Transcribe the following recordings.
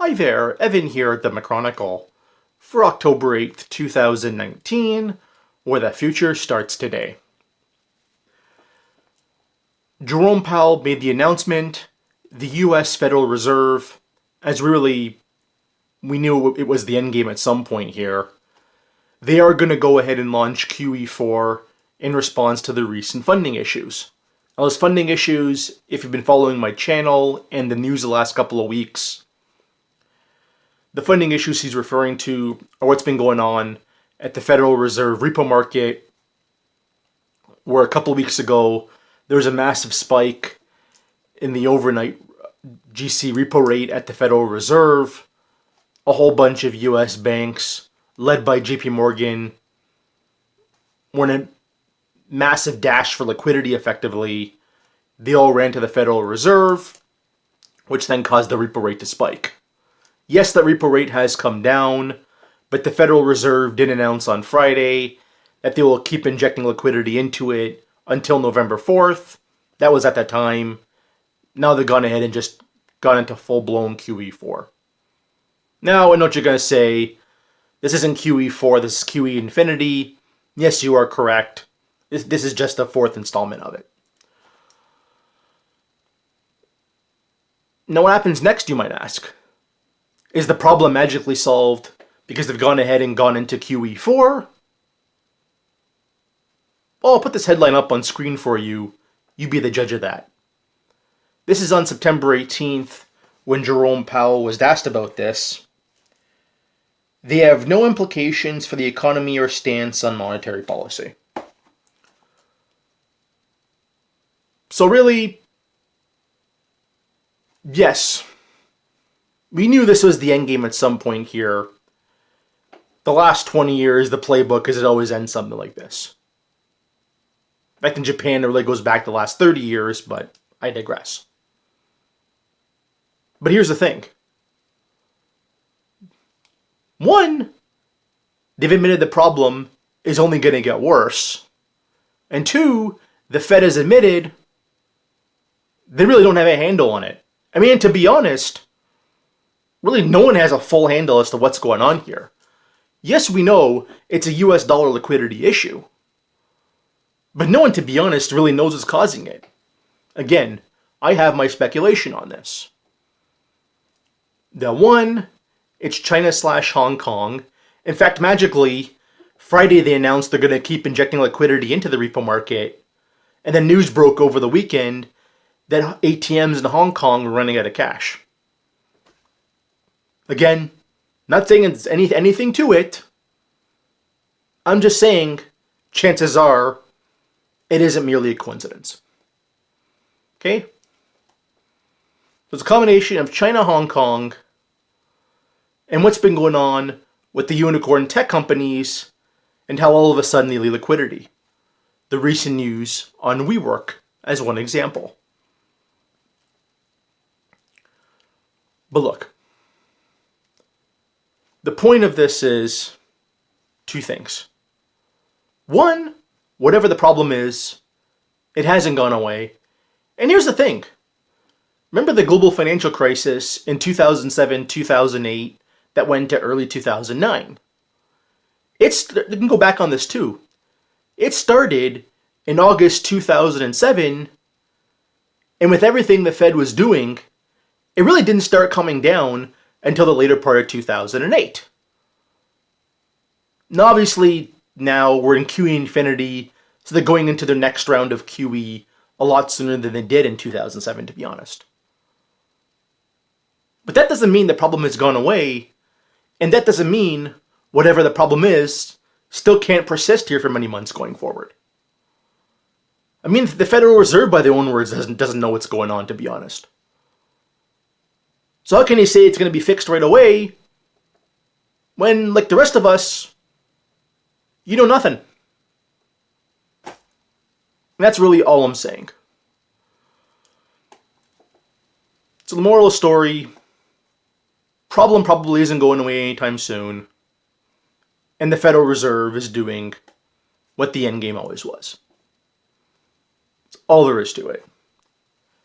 Hi there, Evan here at the McChronicle for October 8th, 2019, where the future starts today. Jerome Powell made the announcement, the US Federal Reserve, as we knew it was the end game at some point here, they are going to go ahead and launch QE4 in response to the recent funding issues. Now, those funding issues, if you've been following my channel and the news the last couple of weeks, the funding issues he's referring to are what's been going on at the Federal Reserve repo market, where a couple of weeks ago there was a massive spike in the overnight GC repo rate at the Federal Reserve. A whole bunch of US banks, led by JP Morgan, were in a massive dash for liquidity effectively. They all ran to the Federal Reserve, which then caused the repo rate to spike. Yes, that repo rate has come down, but the Federal Reserve did announce on Friday that they will keep injecting liquidity into it until November 4th. That was at that time. Now they've gone ahead and just gone into full-blown QE4. Now, I know what you're going to say. This isn't QE4, this is QE Infinity. Yes, you are correct. This is just the fourth installment of it. Now, what happens next, you might ask? Is the problem magically solved because they've gone ahead and gone into QE4? Well, I'll put this headline up on screen for you. You be the judge of that. This is on September 18th when Jerome Powell was asked about this. They have no implications for the economy or stance on monetary policy. So really, yes, we knew this was the end game at some point here. The last 20 years, the playbook is it always ends something like this. In fact, in Japan, it really goes back the last 30 years, but I digress. But here's the thing. One, they've admitted the problem is only going to get worse. And two, the Fed has admitted they really don't have a handle on it. I mean, to be honest, really no one has a full handle as to what's going on here. Yes, we know it's a US dollar liquidity issue. But no one, to be honest, really knows what's causing it. Again, I have my speculation on this. The one, it's China/Hong Kong. In fact, magically, Friday they announced they're going to keep injecting liquidity into the repo market. And then news broke over the weekend that ATMs in Hong Kong were running out of cash. Again, not saying it's anything to it. I'm just saying, chances are, it isn't merely a coincidence. Okay? So it's a combination of China, Hong Kong, and what's been going on with the unicorn tech companies and how all of a sudden they need liquidity. The recent news on WeWork as one example. But look, the point of this is two things. One, whatever the problem is, it hasn't gone away. And here's the thing. Remember the global financial crisis in 2007, 2008 that went to early 2009? You can go back on this too. It started in August 2007, and with everything the Fed was doing, it really didn't start coming down until the later part of 2008. Now, obviously, now we're in QE Infinity, so they're going into their next round of QE a lot sooner than they did in 2007, to be honest. But that doesn't mean the problem has gone away, and that doesn't mean whatever the problem is still can't persist here for many months going forward. I mean, the Federal Reserve, by their own words, doesn't know what's going on, to be honest. So how can you say it's going to be fixed right away when, like the rest of us, you know nothing? And that's really all I'm saying. So the moral of the story, problem probably isn't going away anytime soon. And the Federal Reserve is doing what the end game always was. That's all there is to it.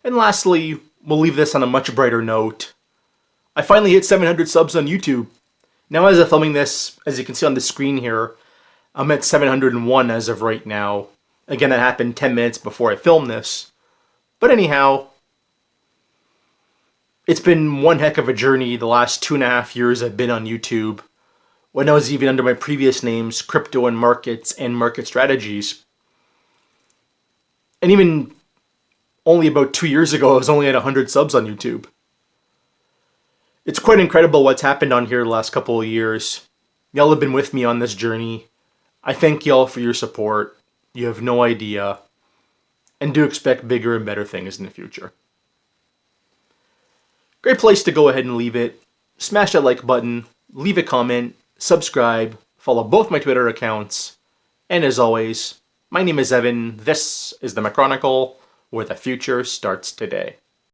And lastly, we'll leave this on a much brighter note. I finally hit 700 subs on YouTube. Now as I'm filming this, as you can see on the screen here, I'm at 701 as of right now. Again, that happened 10 minutes before I filmed this. But anyhow, it's been one heck of a journey the last 2.5 years I've been on YouTube, when I was even under my previous names, Crypto and Markets and Market Strategies. And even only about 2 years ago, I was only at 100 subs on YouTube. It's quite incredible what's happened on here the last couple of years. Y'all have been with me on this journey. I thank y'all for your support. You have no idea. And do expect bigger and better things in the future. Great place to go ahead and leave it. Smash that like button, leave a comment, subscribe, follow both my Twitter accounts. And as always, my name is Evan. This is the McChronicle, where the future starts today.